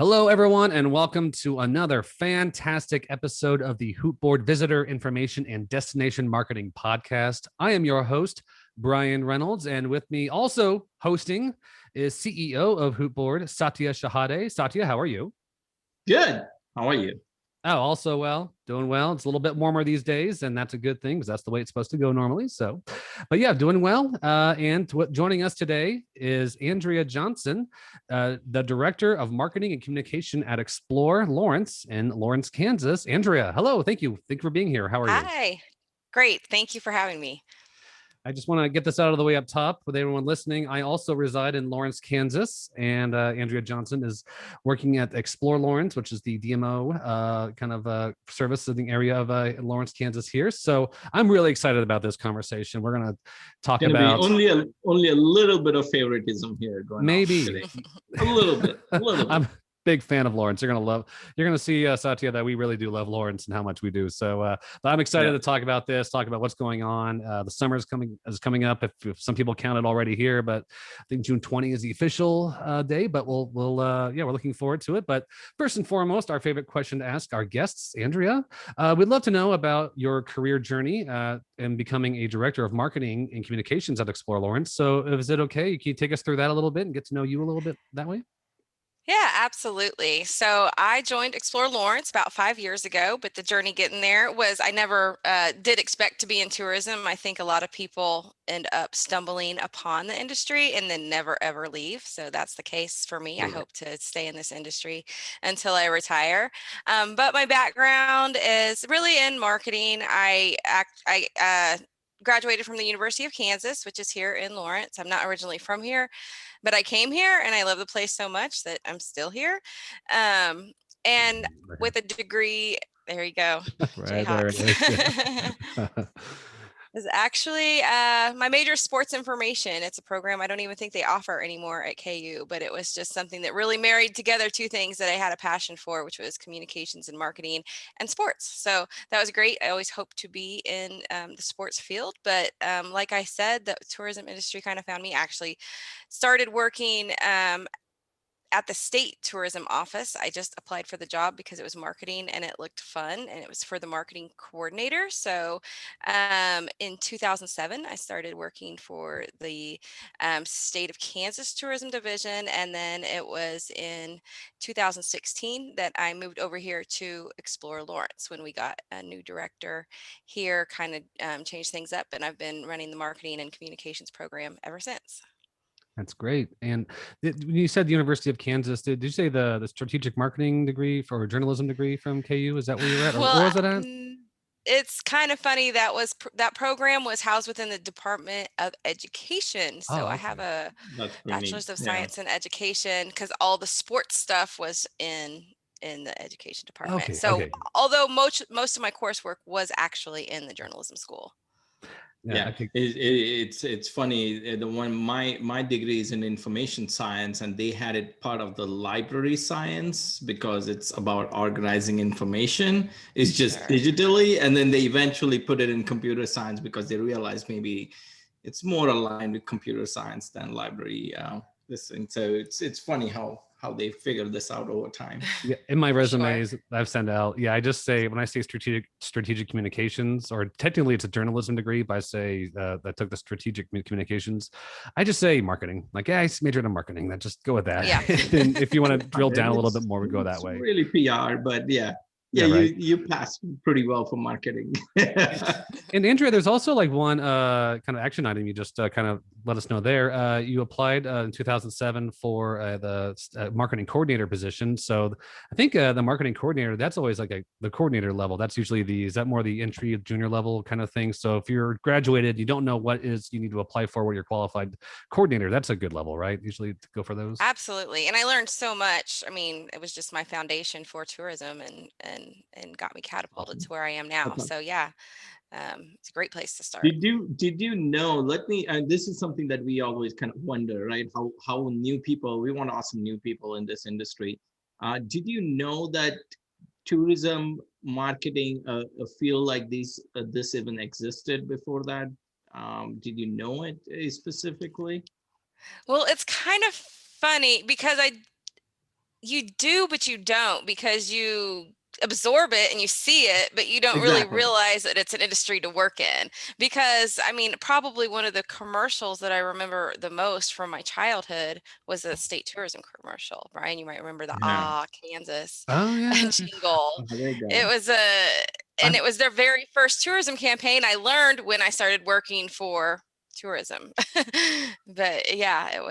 Hello, everyone, and welcome to another fantastic episode of the Hootboard Visitor Information and Destination Marketing Podcast. I am your host, Bryan Reynolds, and with me also hosting is CEO of Hootboard, Satya Shahade. Satya, how are you? Good. How are you? Oh, also well, doing well. It's a little bit warmer these days, and that's a good thing because that's the way it's supposed to go normally. So, but yeah, doing well. And joining us today is Andrea Johnson, the Director of Marketing and Communication at eXplore Lawrence in Lawrence, Kansas. Andrea, hello. Thank you. Thank you for being here. How are you? Hi. Great. Thank you for having me. I just want to get this out of the way up top with everyone listening. I also reside in Lawrence, Kansas, and Andrea Johnson is working at eXplore Lawrence, which is the DMO service in the area of Lawrence, Kansas here. So I'm really excited about this conversation. We're going to talk about only a little bit of favoritism here going maybe on today. A little bit. I'm big fan of Lawrence. You're going to see Satya that we really do love Lawrence and how much we do. So but I'm excited to talk about this, talk about what's going on. The summer is coming up. If some people count it already here, but I think June 20 is the official day, but we're looking forward to it. But first and foremost, our favorite question to ask our guests, Andrea, we'd love to know about your career journey in becoming a director of marketing and communications at eXplore Lawrence. So is it okay? Can you take us through that a little bit and get to know you a little bit that way? Yeah, absolutely. So I joined eXplore Lawrence about 5 years ago, but the journey getting there was I never did expect to be in tourism. I think a lot of people end up stumbling upon the industry and then never ever leave. So that's the case for me. I hope to stay in this industry until I retire. But my background is really in marketing. I graduated from the University of Kansas, which is here in Lawrence. I'm not originally from here, but I came here and I love the place so much that I'm still here. And with a degree, there you go, Right, there it is. is actually my major is sports information. It's a program I don't even think they offer anymore at KU, but it was just something that really married together two things that I had a passion for, which was communications and marketing and sports. So that was great. I always hoped to be in the sports field, but like I said, the tourism industry kind of found me. Actually started working at the state tourism office. I just applied for the job because it was marketing and it looked fun, and it was for the marketing coordinator. So in 2007, I started working for the state of Kansas tourism division. And then it was in 2016 that I moved over here to eXplore Lawrence when we got a new director here, kind of changed things up. And I've been running the marketing and communications program ever since. That's great. And when you said the University of Kansas, did you say the strategic marketing degree or journalism degree from KU? Is that where you're at? Or Well, was it at? it's kind of funny that program was housed within the Department of Education. So Oh, I okay. have a That's pretty bachelor's neat. of science in education because all the sports stuff was in the education department. Okay, So okay. although most of my coursework was actually in the journalism school. Yeah, Okay. it's funny. The one my degree is in information science, and they had it part of the library science because it's about organizing information. It's just Sure. digitally, and then they eventually put it in computer science because they realized maybe it's more aligned with computer science than library. This thing. So it's funny how they figured this out over time. Yeah, in my For sure. resumes I've sent out, I just say when I say strategic communications, or technically it's a journalism degree, but I say I took the strategic communications. I just say marketing. Like, I majored in marketing. That just go with that. Yeah. Then if you want to drill down a little bit more, we go that It's way. really PR, but yeah, right. you passed pretty well for marketing. And Andrea, there's also like one kind of action item you just kind of let us know there. You applied in 2007 for the marketing coordinator position. So I think the marketing coordinator, that's always like the coordinator level. That's usually is that more the entry junior level kind of thing? So if you're graduated, you don't know what is you need to apply for, what you're qualified coordinator, that's a good level, right? Usually to go for those. Absolutely. And I learned so much. I mean, it was just my foundation for tourism and got me catapulted Awesome. to where I am now. Awesome. So yeah, it's a great place to start. Did you know? Let me. And this is something that we always kind of wonder, right? How new people. We want awesome new people in this industry. Did you know that tourism marketing a field like this even existed before that? Did you know it specifically? Well, it's kind of funny because You do, but you don't, because you absorb it and you see it, but you don't really Exactly. realize that it's an industry to work in. Because I mean, probably one of the commercials that I remember the most from my childhood was a state tourism commercial. Brian, you might remember the Yeah. Kansas Oh yeah. jingle. Oh, there you It go. was and it was their very first tourism campaign I learned when I started working for tourism. But yeah, it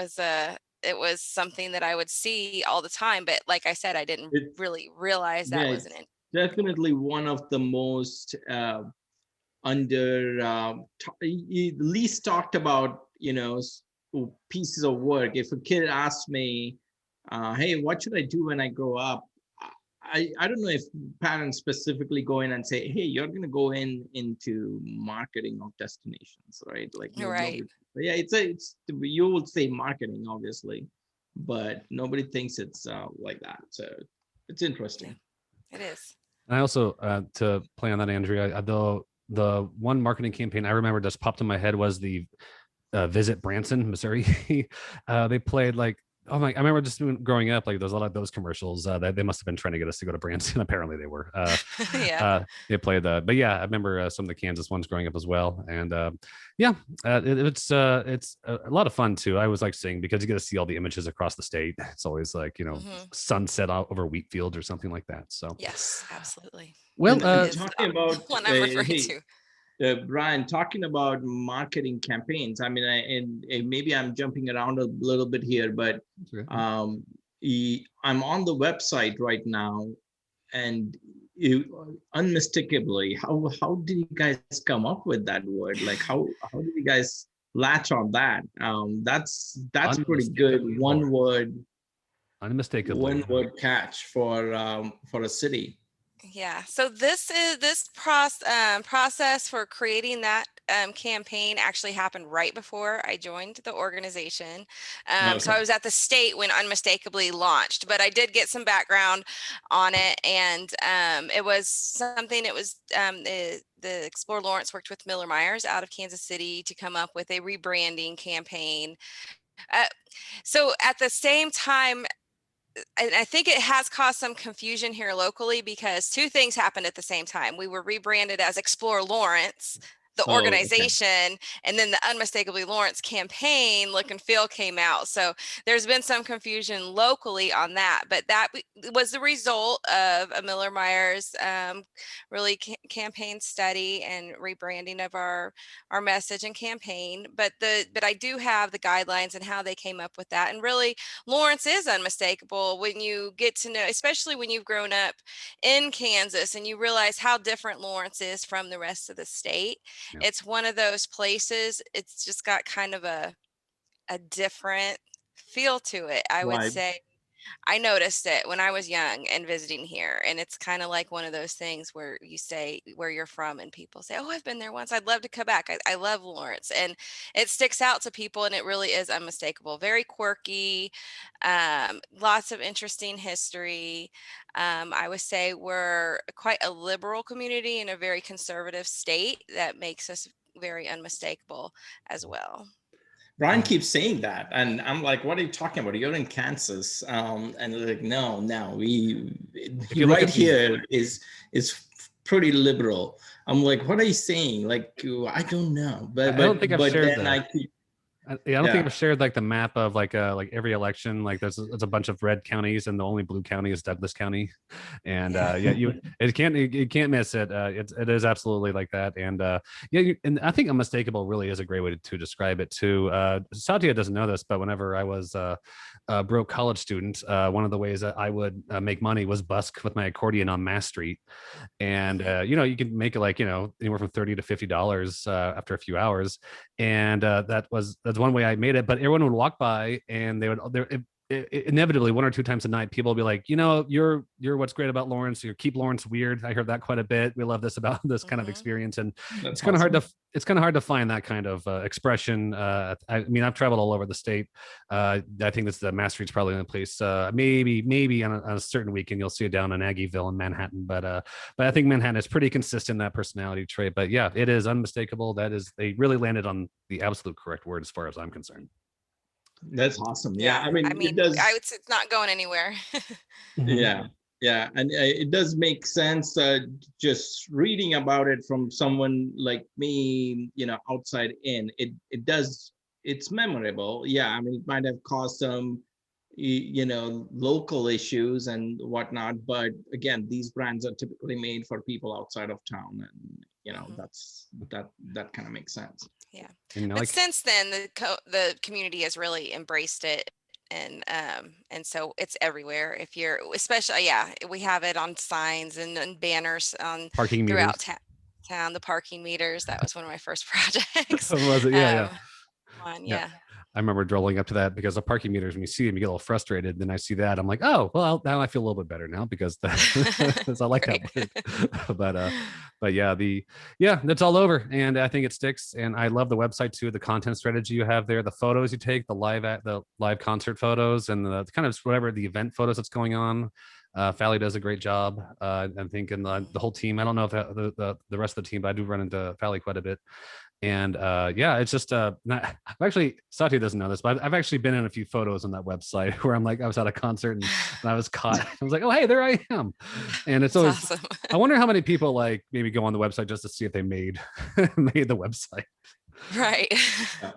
was something that I would see all the time, but like I said, I didn't It's really realize yeah, that was an it's to work. definitely one of the most under least talked about, pieces of work. If a kid asks me, hey, what should I do when I grow up? I don't know if parents specifically go in and say, hey, you're going to go into marketing of destinations, right? Like Right. nobody, yeah, it's you would say marketing, obviously, but nobody thinks it's like that. So it's Yeah, interesting. it is. And I also, to play on that, Andrea, the one marketing campaign I remember just popped in my head was the Visit Branson, Missouri. They played like, oh my, I remember just growing up, like there's a lot of those commercials that they must have been trying to get us to go to Branson. Apparently they were. Yeah. They played that, but yeah, I remember some of the Kansas ones growing up as well. And yeah, it's a lot of fun too. I always like seeing, because you get to see all the images across the state. It's always like, Hmm. sunset out over wheat fields or something like that. So Yes, absolutely. well, That And is talking about, what I'm referring hey, to. Bryan, talking about marketing campaigns. I mean, and maybe I'm jumping around a little bit here, but um, I'm on the website right now, and unmistakably, how did you guys come up with that word? Like, how did you guys latch on that? That's pretty good. unmistakably Lawrence. Unmistakably. One word catch for a city. Yeah. So this process for creating that campaign actually happened right before I joined the organization. So I Okay. was at the state when Unmistakably launched, but I did get some background on it, and it was something. It was the Explore Lawrence worked with Miller Myers out of Kansas City to come up with a rebranding campaign. Uh, so at the same time, and I think it has caused some confusion here locally, because two things happened at the same time. We were rebranded as Explore Lawrence, the Oh, okay. organization, and then the Unmistakably Lawrence campaign look and feel came out. So there's been some confusion locally on that, but that was the result of a Miller Myers really campaign study and rebranding of our message and campaign. But I do have the guidelines and how they came up with that, and really Lawrence is unmistakable when you get to know, especially when you've grown up in Kansas and you realize how different Lawrence is from the rest of the state. Yeah. It's one of those places, it's just got kind of a different feel to it, I would Vibe. say. I noticed it when I was young and visiting here, and it's kind of like one of those things where you say where you're from, and people say, "Oh, I've been there once. I'd love to come back. I love Lawrence," and it sticks out to people, and it really is unmistakable. Very quirky, lots of interesting history. I would say we're quite a liberal community in a very conservative state that makes us very unmistakable as well. Brian keeps saying that, and I'm like, "What are you talking about? You're in Kansas." And they're like, "No, no, If you look right at the here is pretty liberal." I'm like, "What are you saying?" Like, I don't know, but I don't think I've shared then the I keep, yeah, I don't think yeah, I've shared like the map of like every election. Like there's a bunch of red counties, and the only blue county is Douglas County. And Yeah. yeah, you can't miss it. It is absolutely like that. And yeah, and I think unmistakable really is a great way to describe it too. Satya doesn't know this, but whenever I was a broke college student, one of the ways that I would make money was busk with my accordion on Mass Street. And Mhm. you can make it like anywhere from $30 to $50 after a few hours. And that's one way I made it. But everyone would walk by, and they would inevitably one or two times a night, people will be like, you're what's great about Lawrence. You keep Lawrence weird. I heard that quite a bit. We love this about this kind of Mhm. experience. And that's it's kind of hard awesome. to it's kind of hard to find that kind of expression. I mean, I've traveled all over the state. I think this the Mass Street's probably the place. Maybe on a certain weekend you'll see it down in Aggieville in Manhattan, but I think Manhattan is pretty consistent in that personality trait. But yeah, it is unmistakable. That is, they really landed on the absolute correct word as far as I'm concerned. That's awesome. Yeah, Yeah, I I mean, it mean, I does. would say it's not going anywhere. Mhm. Yeah, yeah, and it does make sense. Just reading about it from someone like me, outside in, it does. It's memorable. Yeah, I mean, it might have caused some, local issues and whatnot. But again, these brands are typically made for people outside of town, and Mhm. that kind of makes sense. Yeah. And But like, since then, the community has really embraced it. And so it's everywhere. If you're, especially, yeah, we have it on signs and banners on parking throughout meters. town. The parking meters. That was one of my first projects. Was it? Yeah, yeah. Yeah. Yeah. I remember rolling up to that because the parking meters, when you see them, you get a little frustrated. Then I see that. I'm like, oh, well, now I feel a little bit better now because because I like that Great. word. But yeah, that's all over. And I think it sticks. And I love the website too, the content strategy you have there, the photos you take, the live concert photos and the kind of whatever the event photos that's going on. Fally does a great job. I think, and the whole team. I don't know if the rest of the team, but I do run into Fally quite a bit. And yeah, it's just not, I've actually, Satya doesn't know this, but I've actually been in a few photos on that website where I'm like, I was at a concert and I was caught. I was like, oh, hey, there I am. And it's That's always, awesome. I wonder how many people like maybe go on the website just to see if they made made the website. Right. Yeah,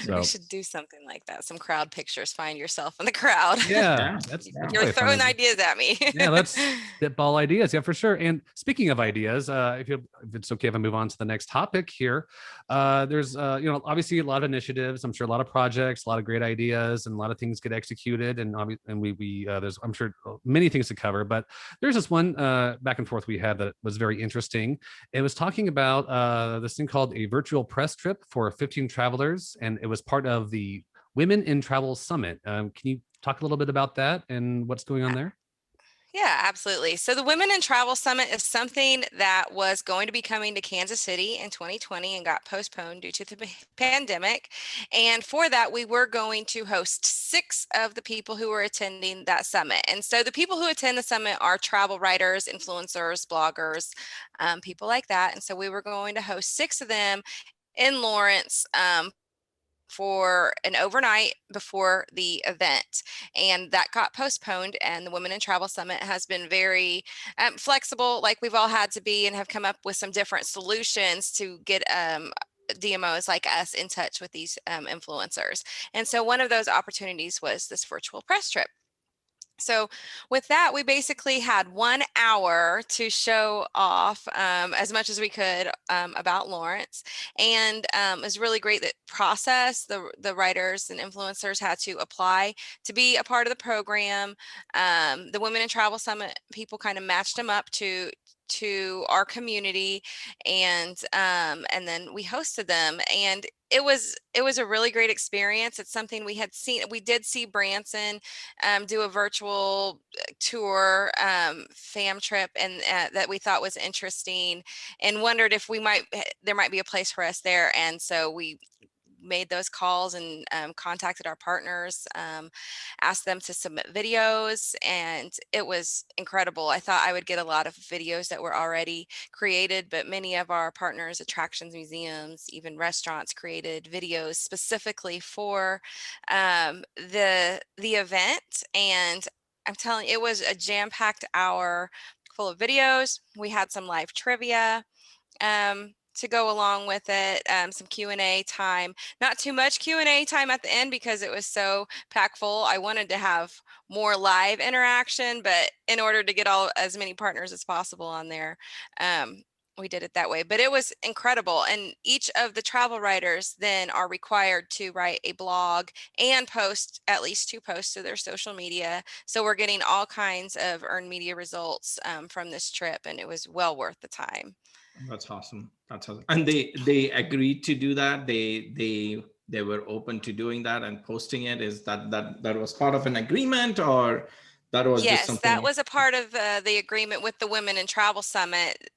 We So should do something like that. Some crowd pictures. Find yourself in the crrowd. yeah, yeah, that's You're probably a fun throwing idea. ideas at me. Yeah, let's spitball ideas. Yeah, for sure. And speaking of ideas, if it's okay if I move on to the next topic here, there's obviously a lot of initiatives. I'm sure a lot of projects, a lot of great ideas, and a lot of things get executed. And we there's I'm sure many things to cover. But there's this one back and forth we had that was very interesting. It was talking about this thing called a virtual press trip for 15 travelers, and it was part of the Women in Travel Summit. Can you talk a little bit about that and what's going on there? Yeah, absolutely. So the Women in Travel Summit is something that was going to be coming to Kansas City in 2020 and got postponed due to the pandemic. And for that, we were going to host 6 of the people who were attending that summit. And so the people who attend the summit are travel writers, influencers, bloggers, people like that. And so we were going to host 6 of them in Lawrence, for an overnight before the event, and that got postponed. And the Women in Travel Summit has been very flexible, like we've all had to be, and have come up with some different solutions to get DMOs like us in touch with these influencers. And so one of those opportunities was this virtual press trip. So with that, we basically had 1 hour to show off as much as we could about Lawrence. And it was really great that process. The writers and influencers had to apply to be a part of the program. The Women in Travel Summit people kind of matched them up to our community, and then we hosted them, and it was a really great experience. It's something we did see Branson do a virtual tour, fam trip, and that we thought was interesting, and wondered if there might be a place for us there. And so we made those calls and contacted our partners, asked them to submit videos, and it was incredible. I thought I would get a lot of videos that were already created, but many of our partners, attractions, museums, even restaurants, created videos specifically for the event. And I'm telling you, it was a jam-packed hour full of videos. We had some live trivia to go along with it, some Q&A time. Not too much Q&A time at the end because it was so packed full. I wanted to have more live interaction, but in order to get as many partners as possible on there, we did it that way. But it was incredible. And each of the travel writers then are required to write a blog and post at least 2 posts to their social media. So we're getting all kinds of earned media results from this trip, and it was well worth the time. that's awesome. That's awesome. And they agreed to do that. They were open to doing that and posting it. Is that was part of an agreement, or that was just Yes, that something? was a part of the agreement with the Women in Travel Summit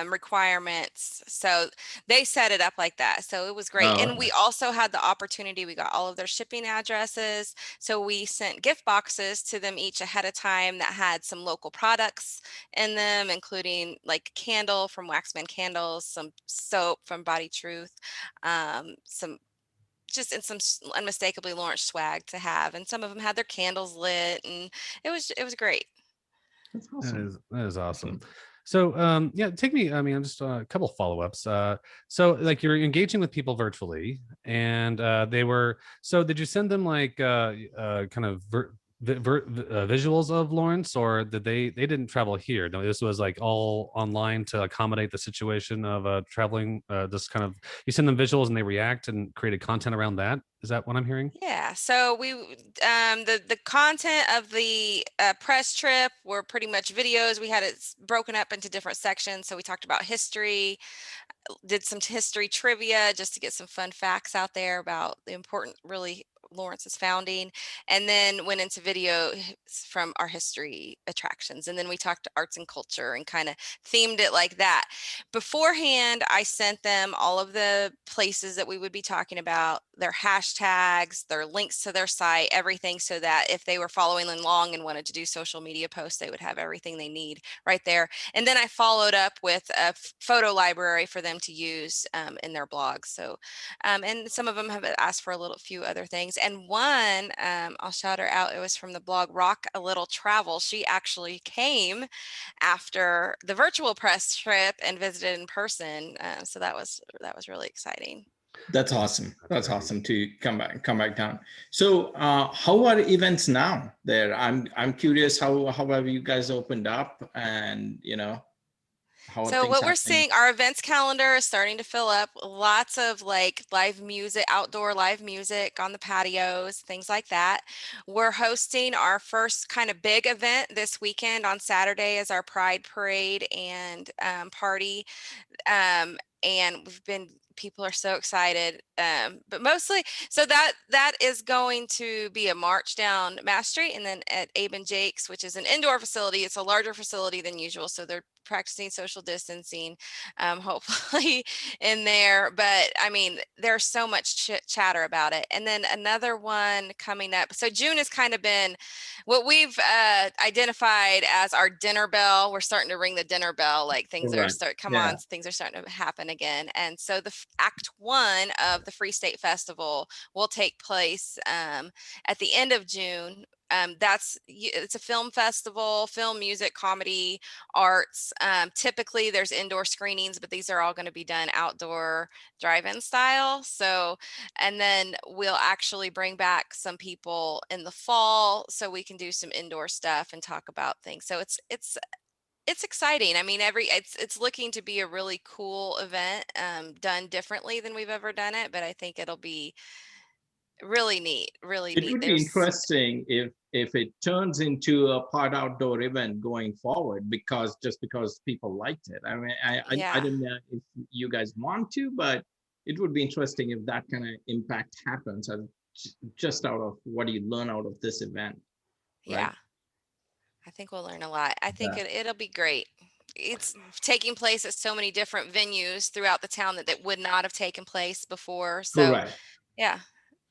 requirements. So they set it up like that. So it was great. Oh, And okay. we also had the opportunity, we got all of their shipping addresses. So we sent gift boxes to them each ahead of time that had some local products in them, including like candle from Waxman Candles, some soap from Body Truth, some just in some unmistakably Lawrence swag to have. And some of them had their candles lit, and it was great. That's awesome. That is awesome. So yeah, take me, I mean, just a couple follow-ups. So like you're engaging with people virtually, and they were, so did you send them like kind of visuals of Lawrence, or did they didn't travel here? No, this was like all online to accommodate the situation of traveling, this kind of, you send them visuals and they react and created content around that. Is that what I'm hearing? Yeah, so the content of the press trip were pretty much videos. We had it broken up into different sections. So we talked about history, did some history trivia just to get some fun facts out there about the important, really, Lawrence's founding, and then went into video from our history attractions. And then we talked arts and culture and kind of themed it like that. Beforehand, I sent them all of the places that we would be talking about, their hashtags, their links to their site, everything, so that if they were following along and wanted to do social media posts, they would have everything they need right there. And then I followed up with a photo library for them to use in their blogs. So, and some of them have asked for a few other things. And one, I'll shout her out. It was from the blog Rock a Little Travel. She actually came after the virtual press trip and visited in person. So that was really exciting. That's awesome. That's awesome to come back down. So how are events now there? I'm curious, how have you guys opened up, and So what we're seeing, our events calendar is starting to fill up. Lots of like live music, outdoor live music on the patios, things like that. We're hosting our first kind of big event this weekend. On Saturday is our Pride Parade and party. And people are so excited, but mostly, so that is going to be a march down Mass Street, and then at Abe and Jake's, which is an indoor facility. It's a larger facility than usual, so they're practicing social distancing, hopefully in there. But I mean, there's so much chatter about it. And then another one coming up. So June has kind of been what we've identified as our dinner bell. We're starting to ring the dinner bell, like things are things are starting to happen again. And so the Act 1 of the Free State Festival will take place at the end of June. It's a film festival, film, music, comedy, arts. Typically there's indoor screenings, but these are all going to be done outdoor drive-in style. So, and then we'll actually bring back some people in the fall so we can do some indoor stuff and talk about things. So it's exciting. I mean, it's looking to be a really cool event, done differently than we've ever done it, but I think it'll be really neat, really neat. It would be interesting if it turns into a part outdoor event going forward, because people liked it. I mean, I don't know if you guys want to, but it would be interesting if that kind of impact happens just out of what you learn out of this event. Right? Yeah, I think we'll learn a lot. I think it'll be great. It's taking place at so many different venues throughout the town that would not have taken place before. So, correct. Yeah,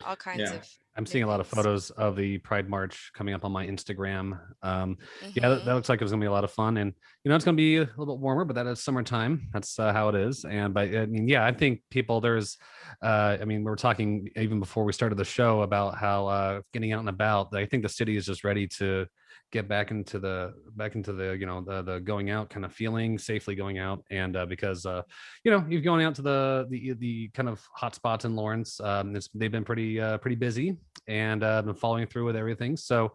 all kinds of. I'm seeing a lot of photos of the Pride March coming up on my Instagram. Yeah, that looks like it's gonna be a lot of fun, and it's gonna be a little bit warmer, but that is summertime. That's how it is. And but I mean, yeah, I think people I mean, we were talking even before we started the show about how getting out and about. I think the city is just ready to get back into the the going out kind of feeling, safely going out, and because you're going out to the kind of hot spots in Lawrence. They've been pretty busy, and been following through with everything. So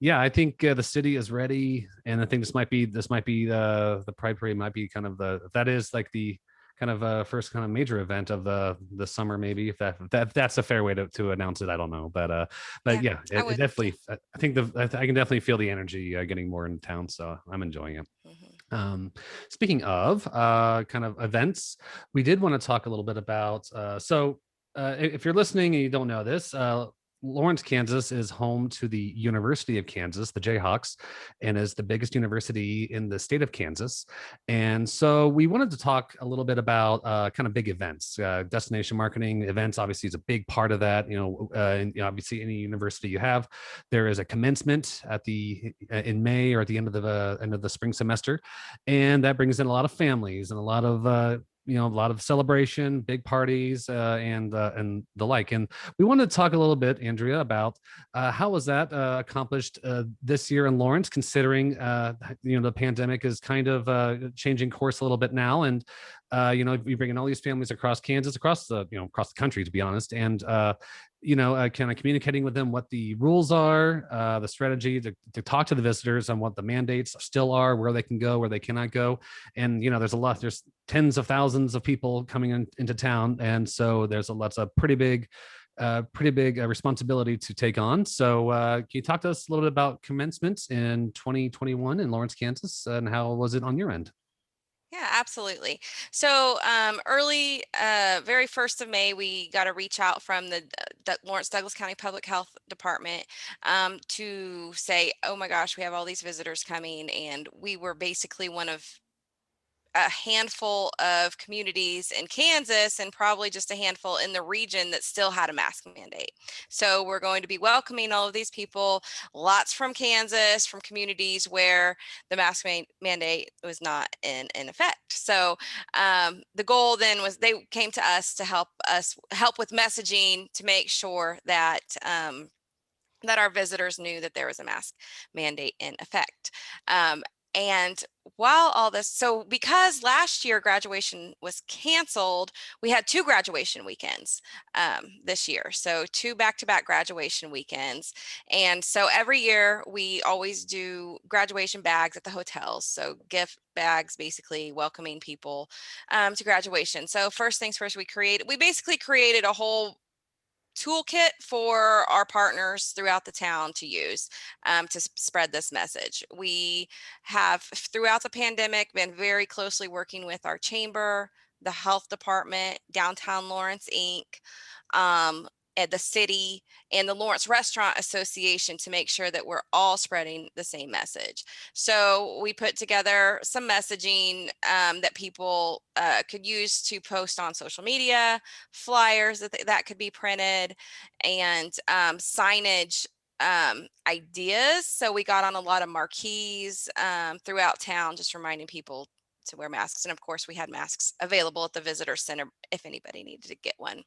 yeah, I think the city is ready, and I think this might be the Pride Parade might be kind of that is like the kind of first kind of major event of the summer, maybe, if that's a fair way to announce it. I don't know, but yeah, it definitely, I think I can definitely feel the energy getting more in town, so I'm enjoying it. Speaking of kind of events, we did want to talk a little bit about if you're listening and you don't know this, Lawrence, Kansas is home to the University of Kansas, the Jayhawks, and is the biggest university in the state of Kansas. And so we wanted to talk a little bit about kind of big events. Destination marketing events obviously is a big part of that. And obviously any university you have, there is a commencement in May or at the end of the spring semester, and that brings in a lot of families and a lot of a lot of celebration, big parties, and the like. And we wanted to talk a little bit, Andrea, about how was that accomplished this year in Lawrence, considering the pandemic is kind of changing course a little bit now, and we bring in all these families across Kansas, across the country, to be honest, and kind of communicating with them what the rules are, the strategy to talk to the visitors on what the mandates still are, where they can go, where they cannot go. And, there's tens of thousands of people coming into town. And so there's a pretty big responsibility to take on. So can you talk to us a little bit about commencement in 2021 in Lawrence, Kansas, and how was it on your end? Yeah, absolutely. So early, very first of May, we got a reach out from the Lawrence Douglas County Public Health Department to say, oh my gosh, we have all these visitors coming. And we were basically one of a handful of communities in Kansas and probably just a handful in the region that still had a mask mandate. So we're going to be welcoming all of these people, lots from Kansas, from communities where the mask mandate was not in effect. So the goal then was they came to us to help with messaging to make sure that that our visitors knew that there was a mask mandate in effect. And while all this, so because last year graduation was canceled, we had 2 graduation weekends this year. So 2 back-to-back graduation weekends. And so every year we always do graduation bags at the hotels. So gift bags, basically welcoming people to graduation. So first things first, we basically created a whole toolkit for our partners throughout the town to use to spread this message. We have, throughout the pandemic, been very closely working with our chamber, the health department, Downtown Lawrence Inc., at the city, and the Lawrence Restaurant Association to make sure that we're all spreading the same message. So we put together some messaging that people could use to post on social media, flyers that could be printed, and signage ideas. So we got on a lot of marquees throughout town, just reminding people to wear masks. And of course, we had masks available at the visitor center if anybody needed to get one.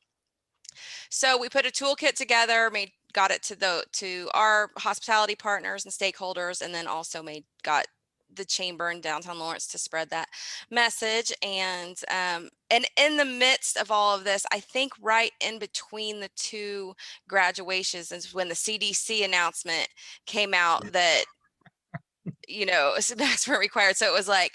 So we put a toolkit together, got it to our hospitality partners and stakeholders, and then also got the chamber in downtown Lawrence to spread that message. And in the midst of all of this, I think right in between the 2 graduations is when the CDC announcement came out that masks weren't required. So it was like,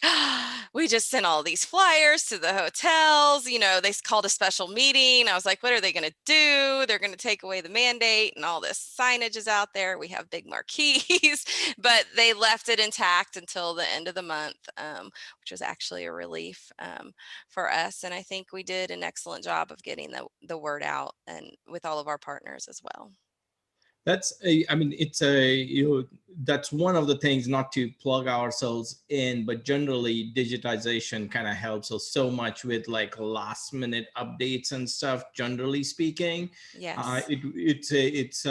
we just sent all these flyers to the hotels. They called a special meeting. I was like, what are they going to do? They're going to take away the mandate, and all this signage is out there. We have big marquees, but they left it intact until the end of the month, which was actually a relief for us. And I think we did an excellent job of getting the word out, and with all of our partners as well. That's one of the things, not to plug ourselves in, but generally digitization kind of helps us so much with like last minute updates and stuff, generally speaking. Yes. It's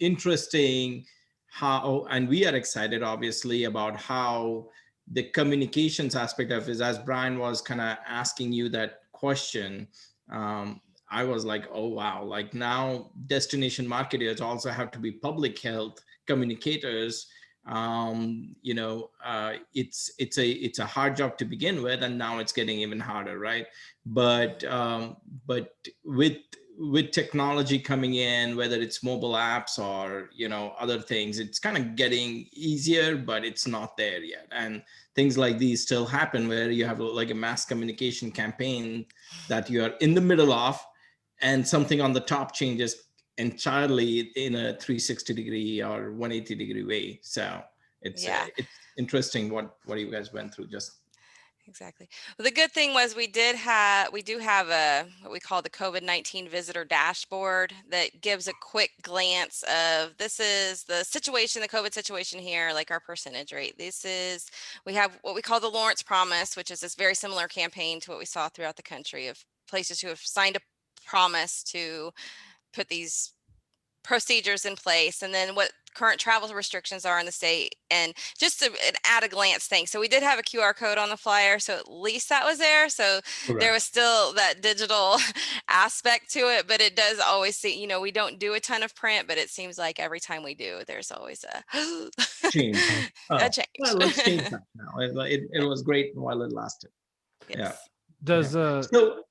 interesting how, and we are excited obviously about how the communications aspect of it, as Bryan was kind of asking you that question. I was like, oh, wow, like now destination marketers also have to be public health communicators. It's a hard job to begin with, and now it's getting even harder, right? But with technology coming in, whether it's mobile apps or other things, it's kind of getting easier, but it's not there yet. And things like these still happen where you have like a mass communication campaign that you are in the middle of, and something on the top changes entirely in a 360-degree or 180-degree way. So it's interesting what you guys went through. Just exactly. Well, the good thing was we do have what we call the COVID-19 visitor dashboard that gives a quick glance of, this is the situation, the COVID situation here, like our percentage rate. We have what we call the Lawrence Promise, which is this very similar campaign to what we saw throughout the country of places who have signed a promise to put these procedures in place, and then what current travel restrictions are in the state, and just an at a glance thing. So we did have a QR code on the flyer, so at least that was there. So there was still that digital aspect to it, but it does always see, we don't do a ton of print, but it seems like every time we do, there's always a change. a change. Well, let's change that now. It was great while it lasted. Yes. Yeah. Does So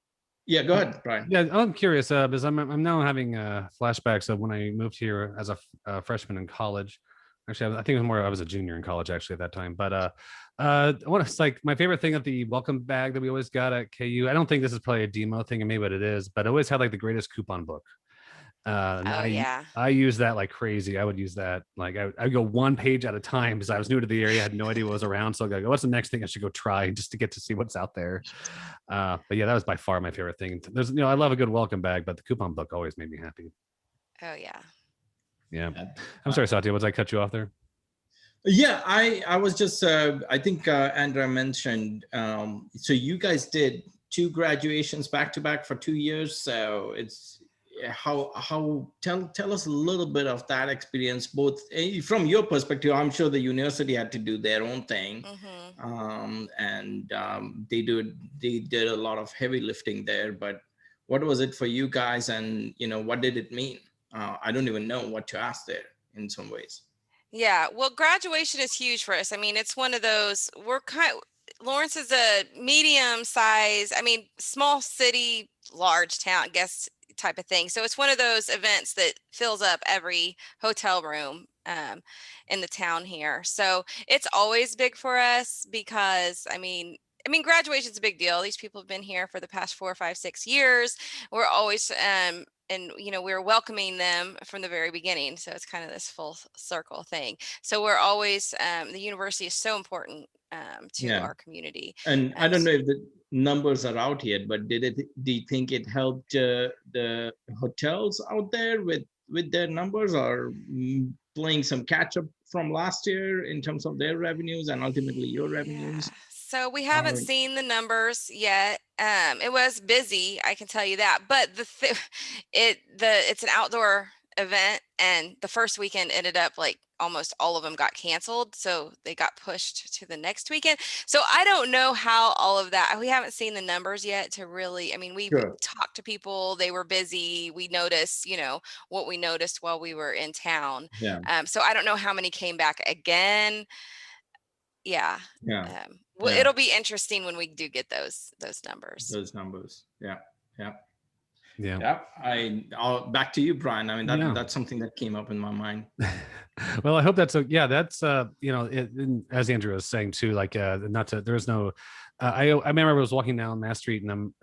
yeah, go ahead, Bryan. Yeah, I'm curious because I'm now having flashbacks of when I moved here as a freshman in college. Actually, I think it was more I was a junior in college actually at that time. But it's like my favorite thing of the welcome bag that we always got at KU. I don't think this is probably a demo thing, and maybe what it is, but it always had like the greatest coupon book. I use that like crazy. I would use that like I would go one page at a time because I was new to the area, I had no idea what was around. So I go, what's the next thing I should go try just to get to see what's out there? But yeah, that was by far my favorite thing. There's I love a good welcome bag, but the coupon book always made me happy. Oh yeah. Yeah. I'm sorry, Satya. Was I cut you off there? Yeah, I was just I think Andrea mentioned so you guys did 2 graduations back to back for 2 years. So it's how tell us a little bit of that experience, both from your perspective. I'm sure the university had to do their own thing, and they did a lot of heavy lifting there. But what was it for you guys, and what did it mean? I don't even know what to ask there in some ways. Yeah, well, graduation is huge for us. I mean, it's one of those, Lawrence is a medium size, small city, large town, I guess, type of thing. So it's one of those events that fills up every hotel room in the town here. So it's always big for us because, graduation's a big deal. These people have been here for the past 4, 5, 6 years. We're always, and we're welcoming them from the very beginning. So it's kind of this full circle thing. So we're always, the university is so important to our community. And I don't know if the numbers are out yet, but do you think it helped the hotels out there with their numbers, or playing some catch up from last year in terms of their revenues and ultimately your revenues? So we haven't seen the numbers yet. It was busy, I can tell you that. But it's an outdoor event, and the first weekend ended up like almost all of them got canceled, so they got pushed to the next weekend. So I don't know how all of that. We haven't seen the numbers yet to really. We talked to people; they were busy. We noticed, what we noticed while we were in town. Yeah. So I don't know how many came back again. Yeah. It'll be interesting when we do get those numbers. Yeah. I'll back to you, Bryan. That's something that came up in my mind. Well, I hope that's as Andrew was saying too, like there's no I remember I was walking down Mass Street, and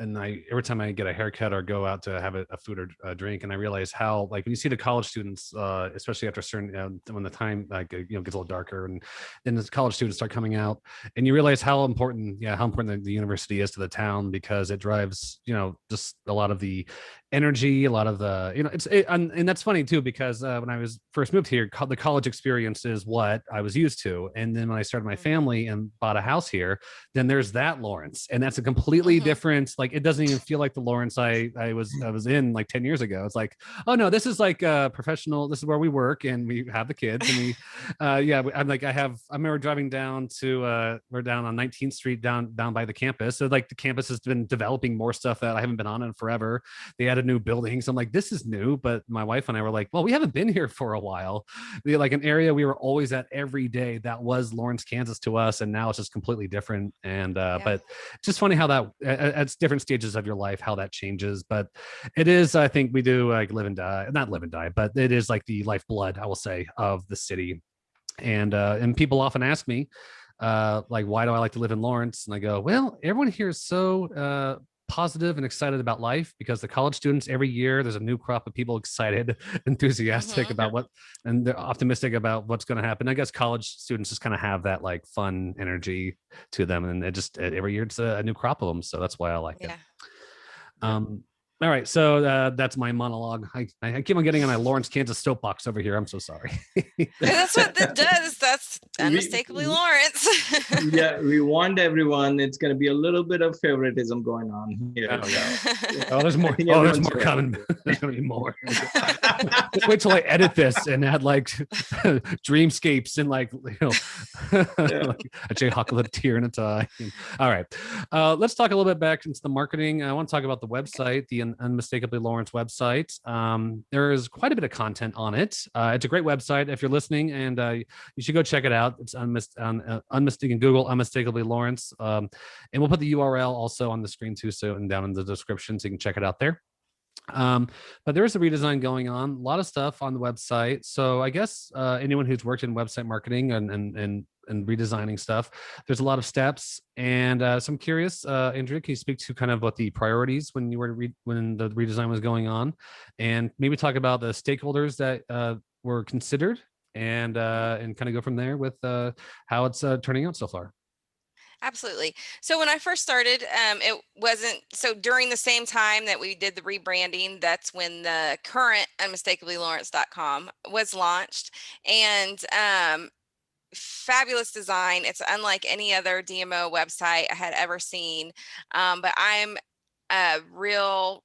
every time I get a haircut or go out to have a food or a drink, and I realize how, like, when you see the college students, especially after a certain when the time gets a little darker, and then the college students start coming out, and you realize how important the university is to the town, because it drives just a lot of the energy, a lot of the and that's funny too, because when I was first moved here, the college experience is what I was used to, and then when I started my family and bought a house here, then there's that Lawrence, and that's a completely different, like, it doesn't even feel like the Lawrence I was in like 10 years ago. It's like, oh no, this is like a professional, this is where we work and we have the kids, and we I remember driving down to we're down on 19th Street down by the campus. So like the campus has been developing more stuff that I haven't been on in forever. They added new buildings. I'm like, this is new, but my wife and I were like, well, we haven't been here for a while. Like an area we were always at every day, that was Lawrence, Kansas to us, and now it's just completely different. And but it's just funny how that at different stages of your life, how that changes. But it is, I think we do like not live and die, but it is like the lifeblood, I will say, of the city. And people often ask me, like, why do I like to live in Lawrence? And I go, well, everyone here is so positive and excited about life, because the college students, every year there's a new crop of people excited, enthusiastic about what, and they're optimistic about what's going to happen. I guess college students just kind of have that like fun energy to them, and it just every year it's a new crop of them. So that's why I like it. All right, so that's my monologue. I keep on getting on my Lawrence, Kansas soapbox over here. I'm so sorry. That's what that does. That's We, unmistakably Lawrence. yeah, we warned everyone. It's going to be a little bit of favoritism going on here. Oh, yeah. So, Oh, there's I more. think Oh, there's everyone's more ready. coming. There's gonna be more. Just wait till I edit this and add like dreamscapes and like like a Jayhawk with a tear in its eye. All right, let's talk a little bit back into the marketing. I want to talk about the website, the Unmistakably Lawrence website. There is quite a bit of content on it. It's a great website. If you're listening, and you should go check it out. It's unmistaken Google Unmistakably Lawrence, and we'll put the URL also on the screen too, so and down in the description, so you can check it out there. But there is a redesign going on, a lot of stuff on the website. So I guess anyone who's worked in website marketing and redesigning stuff, there's a lot of steps. And so I'm curious, Andrea, can you speak to kind of what the priorities when you were when the redesign was going on, and maybe talk about the stakeholders that were considered, and kind of go from there with how it's turning out so far. Absolutely. So when I first started, it wasn't so during the same time that we did the rebranding, that's when the current unmistakably.lawrence.com was launched. And fabulous design. It's unlike any other DMO website I had ever seen. But I'm a real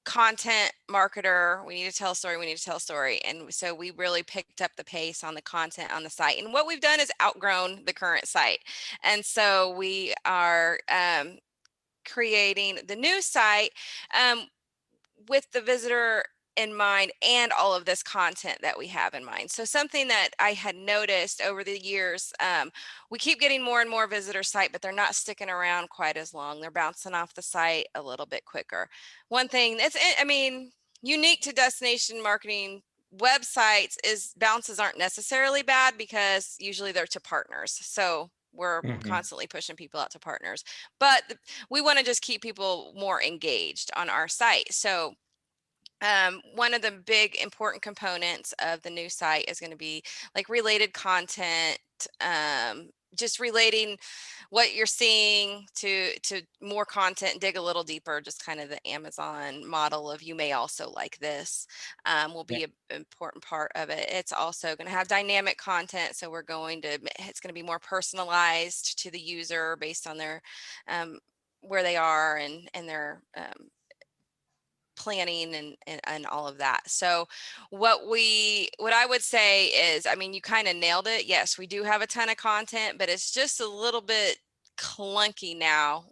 content marketer. We need to tell a story. We need to tell a story. And so we really picked up the pace on the content on the site. And what we've done is outgrown the current site. And so we are creating the new site with the visitor in mind and all of this content that we have in mind. So something that I had noticed over the years, we keep getting more and more visitor site, but they're not sticking around quite as long. They're bouncing off the site a little bit quicker. One thing that's, I mean, unique to destination marketing websites is bounces aren't necessarily bad because usually they're to partners. So we're constantly pushing people out to partners, but we want to just keep people more engaged on our site. So one of the big important components of the new site is going to be like related content, just relating what you're seeing to more content, dig a little deeper, just kind of the Amazon model of you may also like this will be an important part of it. It's also going to have dynamic content. So it's going to be more personalized to the user based on their where they are and their planning and all of that. So what I would say is, I mean, you kind of nailed it. Yes, we do have a ton of content, but it's just a little bit clunky now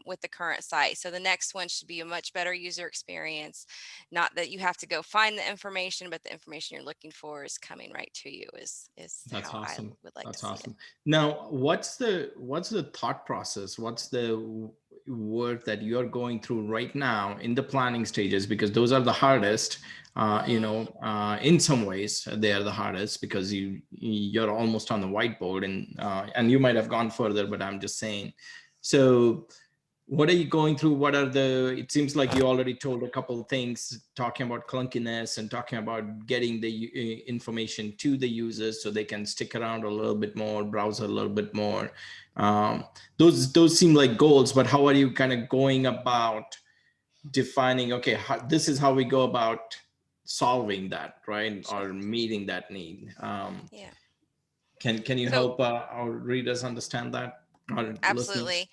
with the current site. So the next one should be a much better user experience. Not that you have to go find the information, but the information you're looking for is coming right to you is That's how awesome. I would like That's to see awesome. it. Now, what's the thought process? What's the work that you're going through right now in the planning stages? Because those are the hardest. In some ways, they are the hardest because you're almost on the whiteboard, and you might have gone further, but I'm just saying. So what are you going through? It seems like you already told a couple of things, talking about clunkiness and talking about getting the information to the users so they can stick around a little bit more, browse a little bit more. Those seem like goals, but how are you kind of going about defining, okay, this is how we go about solving that, right? Sure. Or meeting that need. Yeah. Can you help our readers understand that? Our listeners? Absolutely.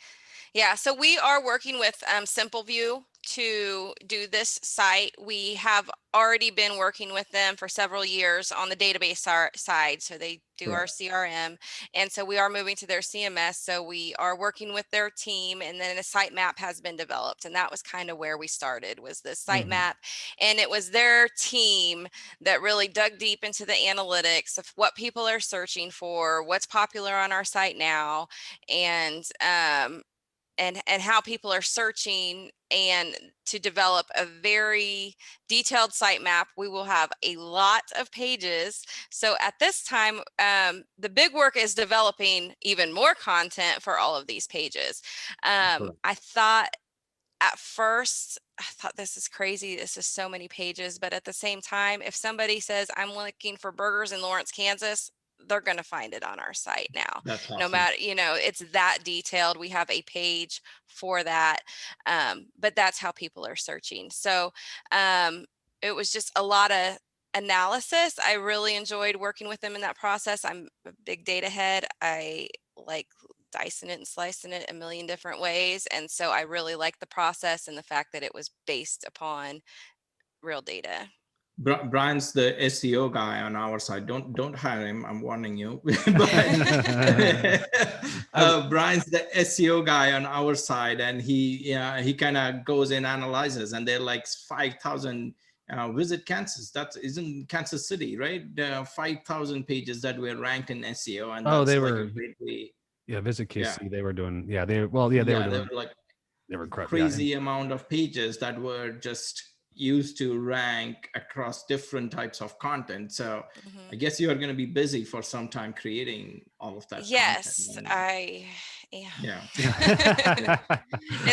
Yeah, so we are working with Simple View to do this site. We have already been working with them for several years on the database side. So they do our CRM. And so we are moving to their CMS. So we are working with their team, and then a site map has been developed. And that was kind of where we started, was the site map. And it was their team that really dug deep into the analytics of what people are searching for, what's popular on our site now, and how people are searching, and to develop a very detailed site map. We will have a lot of pages. So at this time, the big work is developing even more content for all of these pages. I thought at first, I thought, this is crazy. This is so many pages. But at the same time, if somebody says, I'm looking for burgers in Lawrence, Kansas, they're going to find it on our site now. That's awesome. No matter, it's that detailed. We have a page for that. But that's how people are searching. So it was just a lot of analysis. I really enjoyed working with them in that process. I'm a big data head. I like dicing it and slicing it a million different ways. And so I really liked the process and the fact that it was based upon real data. Bryan's the SEO guy on our side. Don't hire him. I'm warning you. But Bryan's the SEO guy on our side, and he kind of goes and analyzes. And they're like 5,000 visit Kansas. That isn't Kansas City, right? 5,000 pages that were ranked in SEO, and that's they like were. a great way. Yeah, visit KC. Yeah. They were doing. They were crazy amount of pages that were just used to rank across different types of content. So I guess you are going to be busy for some time creating all of that. Yes, content. Yeah.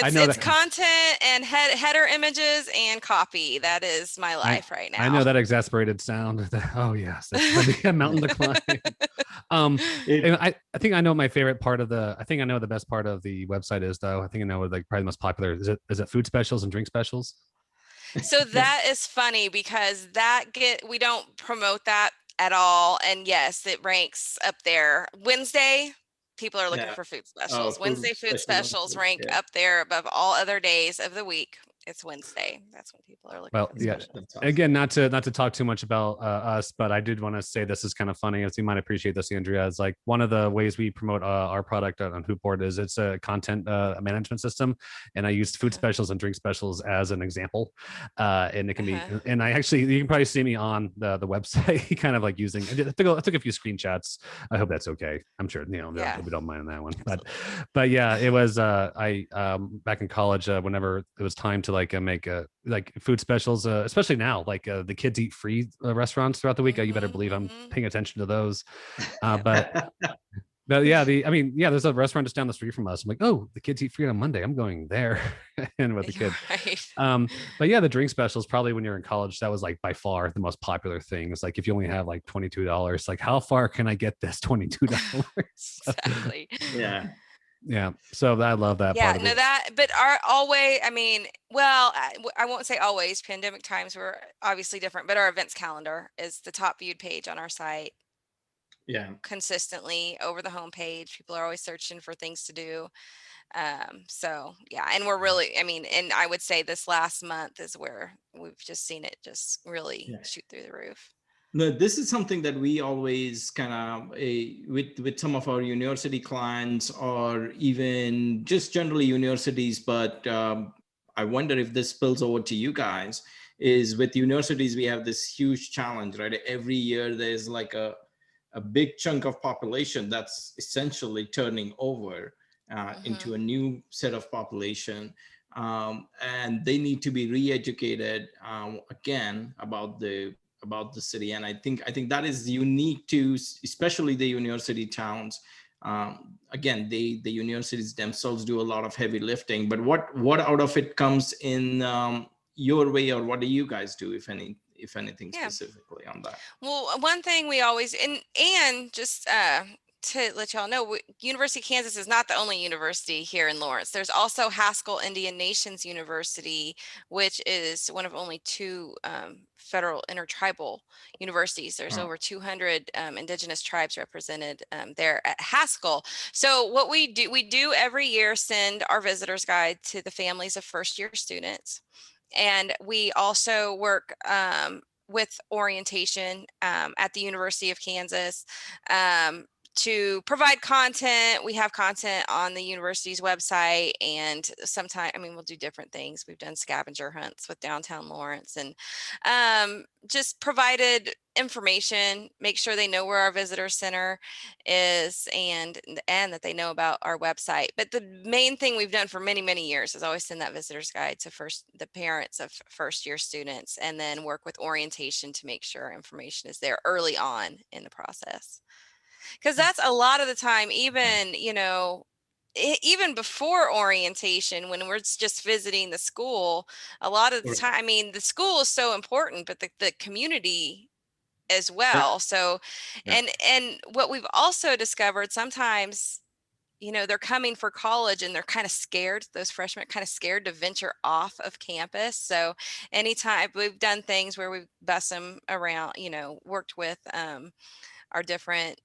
I know it's content and header images and copy. That is my life right now. I know that exasperated sound. Oh yes, it's going to be a mountain to climb. I think I know my favorite part of I think I know the best part of the website is, though. I think I know what probably the most popular is. It food specials and drink specials? So that is funny because we don't promote that at all. And yes, it ranks up there. Wednesday, people are looking for food specials. Wednesday food specials rank up there above all other days of the week. It's Wednesday. That's when people are looking. Well, yeah. Awesome. Again, not to talk too much about us, but I did want to say this is kind of funny, as you might appreciate this, Andrea. Is like one of the ways we promote our product on Hoopboard is it's a content management system, and I used food specials and drink specials as an example, and it can be. And I actually, you can probably see me on the website, kind of like using. I took a few screenshots. I hope that's okay. I'm sure we don't mind on that one, but yeah, it was. I back in college, whenever it was time to make food specials, especially now, like the kids eat free restaurants throughout the week. You better believe I'm paying attention to those. But yeah, there's a restaurant just down the street from us. I'm like, oh, the kids eat free on Monday, I'm going there and with the kids. Right. But yeah, the drink specials, probably when you're in college, that was like by far the most popular thing. It's like, if you only have like $22, like how far can I get this $22? Exactly. Yeah. So I love that. Yeah, part of it. but I won't say always. Pandemic times were obviously different, but our events calendar is the top viewed page on our site. Yeah. Consistently over the homepage. People are always searching for things to do. So yeah, and we're really, and I would say this last month is where we've just seen it just really shoot through the roof. No, this is something that we always kind of with some of our university clients, or even just generally universities, but I wonder if this spills over to you guys. Is with universities, we have this huge challenge, right? Every year there's like a big chunk of population that's essentially turning over into a new set of population, and they need to be re-educated again about the city. And I think that is unique to especially the university towns. Again, the universities themselves do a lot of heavy lifting, but what out of it comes in your way, or what do you guys do, if anything specifically on that? Well, one thing we always, and just to let y'all know, University of Kansas is not the only university here in Lawrence. There's also Haskell Indian Nations University, which is one of only two federal intertribal universities. There's over 200 indigenous tribes represented there at Haskell. So what we do every year, send our visitor's guide to the families of first-year students. And we also work with orientation at the University of Kansas to provide content. We have content on the university's website, and sometimes, we'll do different things. We've done scavenger hunts with downtown Lawrence, and just provided information, make sure they know where our visitor center is, and that they know about our website. But the main thing we've done for many, many years is always send that visitor's guide to the parents of first-year students, and then work with orientation to make sure information is there early on in the process. Because that's a lot of the time, even before orientation, when we're just visiting the school, a lot of the time, the school is so important, but the community as well. So, Yeah. and what we've also discovered sometimes, they're coming for college and they're kind of scared. Those freshmen are kind of scared to venture off of campus. So anytime we've done things where we've bussed them around, worked with our different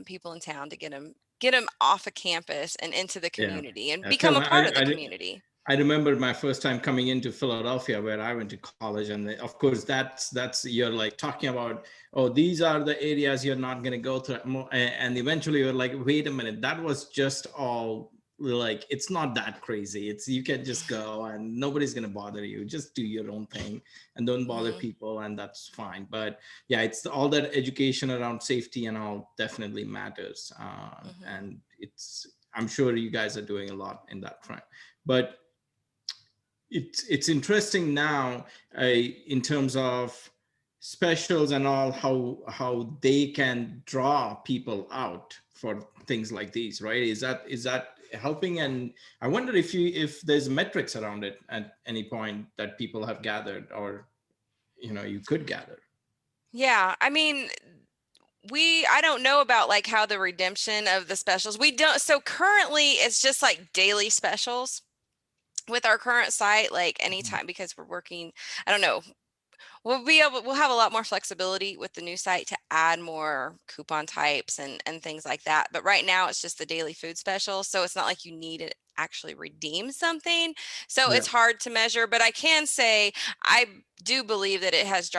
people in town to get them off of campus and into the Yeah. community and become Kevin, a part of the community. I remember my first time coming into Philadelphia, where I went to college, and of course that's you're like talking about, oh, these are the areas you're not going to go through, and eventually you're like, wait a minute, that was just all like, it's not that crazy. It's, you can just go and nobody's going to bother you. Just do your own thing and don't bother people, and that's fine. But yeah, it's all that education around safety and all definitely matters, and I'm sure you guys are doing a lot in that front. But it's interesting now, in terms of specials and all, how they can draw people out for things like these, right? Is that helping? And I wonder if there's metrics around it at any point that people have gathered, or you could gather. Yeah, I mean, I don't know about like how the redemption of the specials. We don't. So currently it's just like daily specials with our current site, like anytime, because we're working, I don't know. We'll have a lot more flexibility with the new site to add more coupon types and things like that. But right now it's just the daily food special. So it's not like you need to actually redeem something. So Yeah, it's hard to measure, but I can say I do believe that it has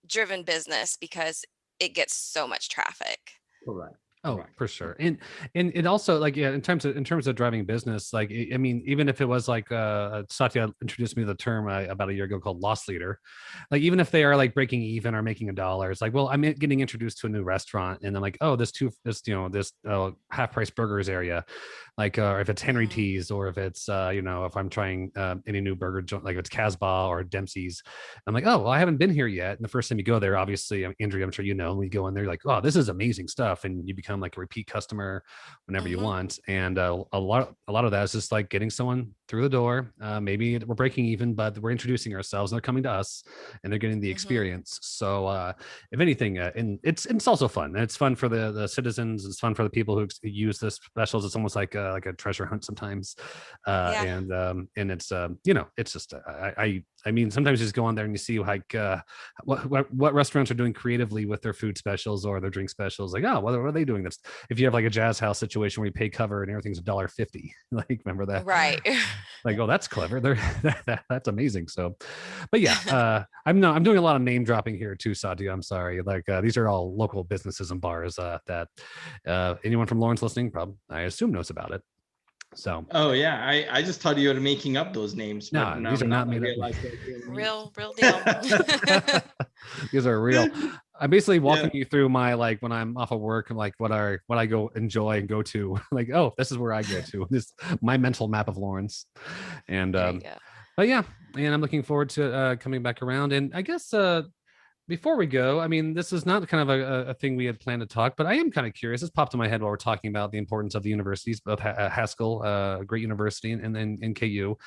driven business because it gets so much traffic. correct. Oh, Right. for sure. And it also, like, yeah, in terms of driving business, like, I mean, even if it was like Satya introduced me to the term about a year ago called loss leader, like, even if they are like breaking even or making $1, it's like, well, I'm getting introduced to a new restaurant, and then like, oh, this half price burgers area, like, or if it's Henry Mhm. T's, or if it's if I'm trying any new burger joint, like if it's Casbah or Dempsey's, I'm like, oh, well, I haven't been here yet. And the first time you go there, obviously, Andrea, I'm sure we go in there, like, oh, this is amazing stuff, and you become like a repeat customer whenever you Mhm. want. And a lot of that is just like getting someone through the door. Maybe we're breaking even, but we're introducing ourselves, and they're coming to us, and they're getting the Mhm. experience. So if anything, and it's also fun. It's fun for the citizens. It's fun for the people who use this specials. It's almost like a treasure hunt sometimes, Yeah. and it's it's just I mean, sometimes you just go on there and you see like what restaurants are doing creatively with their food specials or their drink specials. Like, oh, what are they doing? This, if you have like a jazz house situation where you pay cover and everything's $1.50, like, remember that? Right. Like, oh, that's clever. That's amazing. So, but yeah, I'm doing a lot of name dropping here too, Satya. I'm sorry. Like, these are all local businesses and bars that anyone from Lawrence listening, probably, I assume, knows about it. So, Oh yeah, I just thought you were making up those names, but no, these are now not I made up. realize they're real names. Real deal. These are real. I'm basically walking Yeah. you through my, like, when I'm off of work, and like what I go enjoy and go to. Like, oh, this is where I go to. This, my mental map of Lawrence. And There you go. but yeah, and I'm looking forward to coming back around. And I guess before we go, I mean, this is not kind of a thing we had planned to talk, but I am kind of curious. This popped in my head while we're talking about the importance of the universities, both Haskell, a great university, and KU.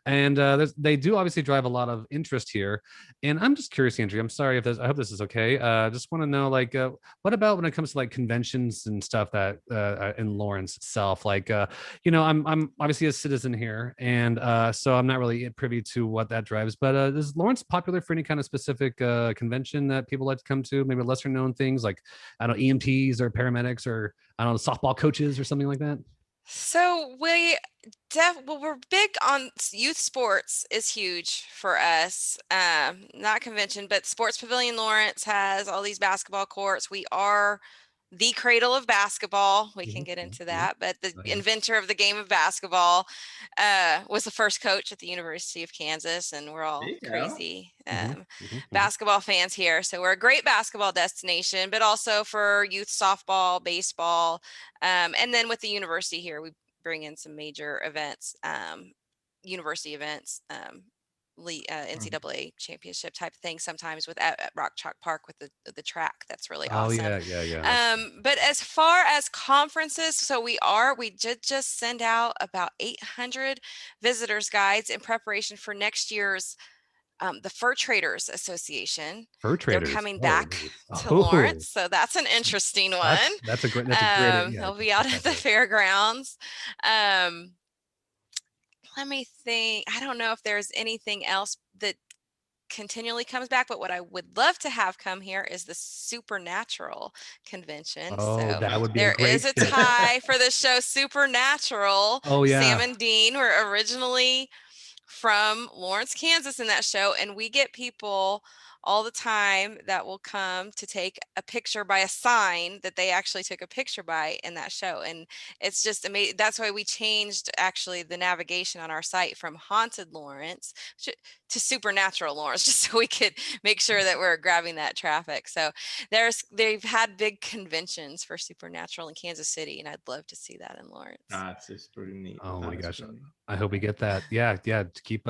And they do obviously drive a lot of interest here. And I'm just curious, Andrea, I'm sorry if this, I hope this is okay. Just want to know, like, what about when it comes to like conventions and stuff that in Lawrence itself? Like, I'm obviously a citizen here, and so I'm not really privy to what that drives. But is Lawrence popular for any kind of specific convention that people like to come to? Maybe lesser known things like, I don't know, EMTs or paramedics, or I don't know, softball coaches or something like that. So we're big on youth sports is huge for us. Not convention, but Sports Pavilion Lawrence has all these basketball courts. We are the cradle of basketball. We can Mhm, get mhm, into mhm. that, but the Oh, yeah. inventor of the game of basketball was the first coach at the University of Kansas, and we're There all you go. crazy Mhm, mhm, mhm. basketball fans here. So we're a great basketball destination, but also for youth softball, baseball, and then with the university here, we bring in some major events, university events, NCAA championship type of thing. Sometimes at Rock Chalk Park with the track. That's really Oh awesome. yeah, yeah, yeah. That's But as far as conferences, so we did just send out about 800 visitors guides in preparation for next year's the Fur Traders Association. Fur They're traders. coming Oh, back nice. to Oh, Lawrence, so that's an interesting one. that's a great, yeah. They'll be out at the fairgrounds. Let me think. I don't know if there's anything else that continually comes back, but what I would love to have come here is the Supernatural convention. Oh, So that would be a there great is a fit. tie for the show Supernatural. Oh Sam yeah. and Dean were originally from Lawrence, Kansas in that show, and we get people all the time that will come to take a picture by a sign that they actually took a picture by in that show. And it's just amazing. That's why we changed actually the navigation on our site from Haunted Lawrence to Supernatural Lawrence, just so we could make sure that we're grabbing that traffic. So they've had big conventions for Supernatural in Kansas City, and I'd love to see that in Lawrence. That's just pretty neat. Oh my gosh. Pretty neat. I hope we get that. Yeah. To keep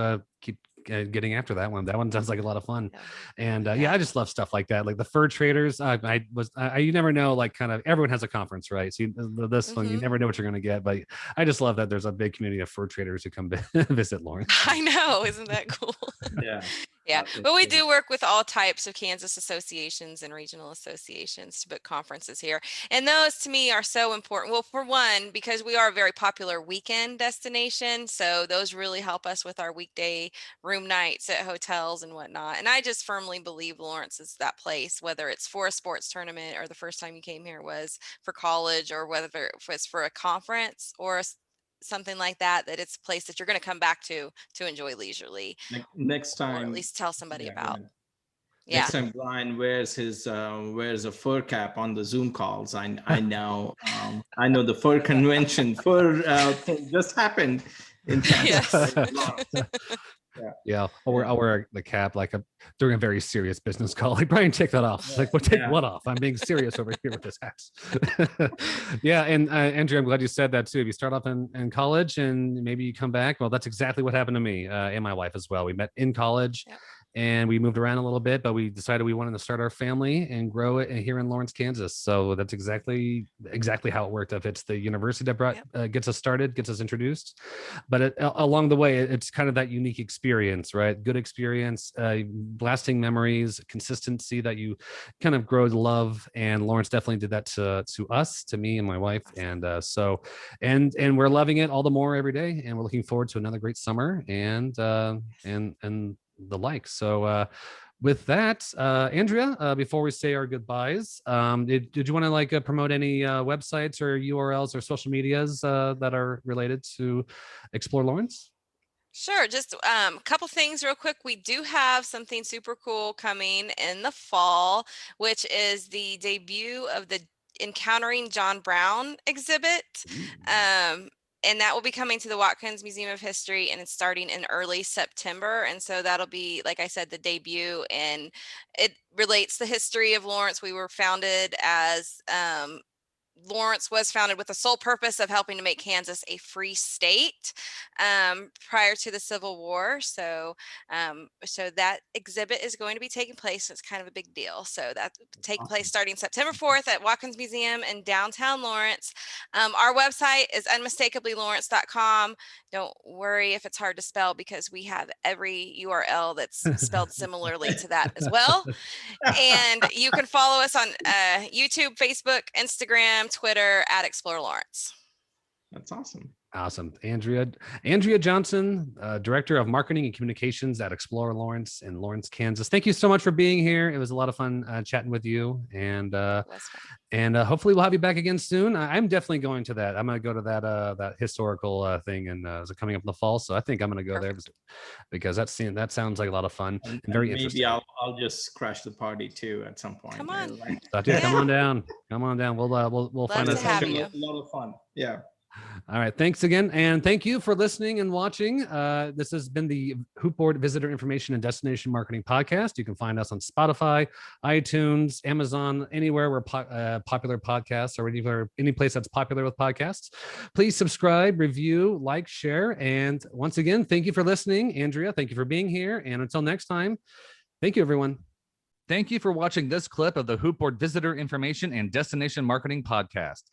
getting after that one. That one sounds like a lot of fun. And yeah, I just love stuff like that. Like the Fur Traders. You never know, like kind of everyone has a conference, right? So this one, you never know what you're going to get, but I just love that there's a big community of fur traders who come visit Lawrence. I know. Isn't that cool? Yeah. Yeah, but we do work with all types of Kansas associations and regional associations to book conferences here. And those to me are so important. Well, for one, because we are a very popular weekend destination. So those really help us with our weekday room nights at hotels and whatnot. And I just firmly believe Lawrence is that place, whether it's for a sports tournament or the first time you came here was for college, or whether it was for a conference or something like that, that it's a place that you're going to come back to enjoy leisurely. Next time, or at least tell somebody about. Next time Bryan wears a fur cap on the Zoom calls, I know the fur convention thing just happened in Kansas. Yeah, I'll wear the cap like during a very serious business call. Like, Bryan, take that off. Like, well, take what off? I'm being serious over here with this hat. Yeah, and Andrea, I'm glad you said that too. If you start off in college and maybe you come back, well, that's exactly what happened to me and my wife as well. We met in college. Yep. And we moved around a little bit, but we decided we wanted to start our family and grow it here in Lawrence, Kansas. So that's exactly how it worked. If it's the university that gets us started, gets us introduced, but along the way, it's kind of that unique experience, right? Good experience, lasting memories, consistency that you kind of grow to love. And Lawrence definitely did that to us, to me and my wife. And and we're loving it all the more every day. And we're looking forward to another great summer and the like. So with that, Andrea, before we say our goodbyes, did you want to like promote any websites or URLs or social medias that are related to eXplore Lawrence? Sure. Just a couple things real quick. We do have something super cool coming in the fall, which is the debut of the Encountering John Brown exhibit. And that will be coming to the Watkins Museum of History, and it's starting in early September. And so that'll be, like I said, the debut, and it relates the history of Lawrence. We were founded as Lawrence was founded with the sole purpose of helping to make Kansas a free state prior to the Civil War. So that exhibit is going to be taking place. It's kind of a big deal. So that's taking place starting September 4th at Watkins Museum in downtown Lawrence. Our website is unmistakably.lawrence.com. Don't worry if it's hard to spell, because we have every URL that's spelled similarly to that as well. And you can follow us on YouTube, Facebook, Instagram, Twitter at eXplore Lawrence. That's awesome. Awesome. Andrea Johnson, Director of Marketing and Communications at eXplore Lawrence in Lawrence, Kansas. Thank you so much for being here. It was a lot of fun chatting with you, and hopefully we'll have you back again soon. I'm definitely going to that. I'm going to go to that historical thing, and is coming up in the fall. So I think I'm going to go there because that sounds like a lot of fun and very interesting. Maybe I'll just crash the party too at some point. Come on, come on down. Come on down. We'll find out. A lot of fun. Yeah. All right. Thanks again. And thank you for listening and watching. This has been the Hoopboard Visitor Information and Destination Marketing Podcast. You can find us on Spotify, iTunes, Amazon, anywhere where popular podcasts, or any place that's popular with podcasts. Please subscribe, review, like, share. And once again, thank you for listening. Andrea, thank you for being here. And until next time, thank you, everyone. Thank you for watching this clip of the Hoopboard Visitor Information and Destination Marketing Podcast.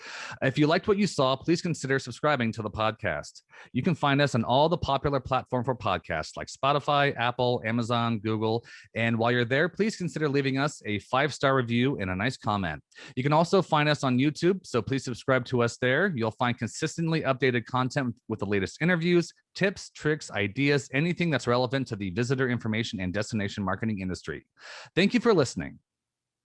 If you liked what you saw, please consider subscribing to the podcast. You can find us on all the popular platforms for podcasts like Spotify, Apple, Amazon, Google. And while you're there, please consider leaving us a 5-star review and a nice comment. You can also find us on YouTube, so please subscribe to us there. You'll find consistently updated content with the latest interviews, tips, tricks, ideas, anything that's relevant to the visitor information and destination marketing industry. Thank you for listening.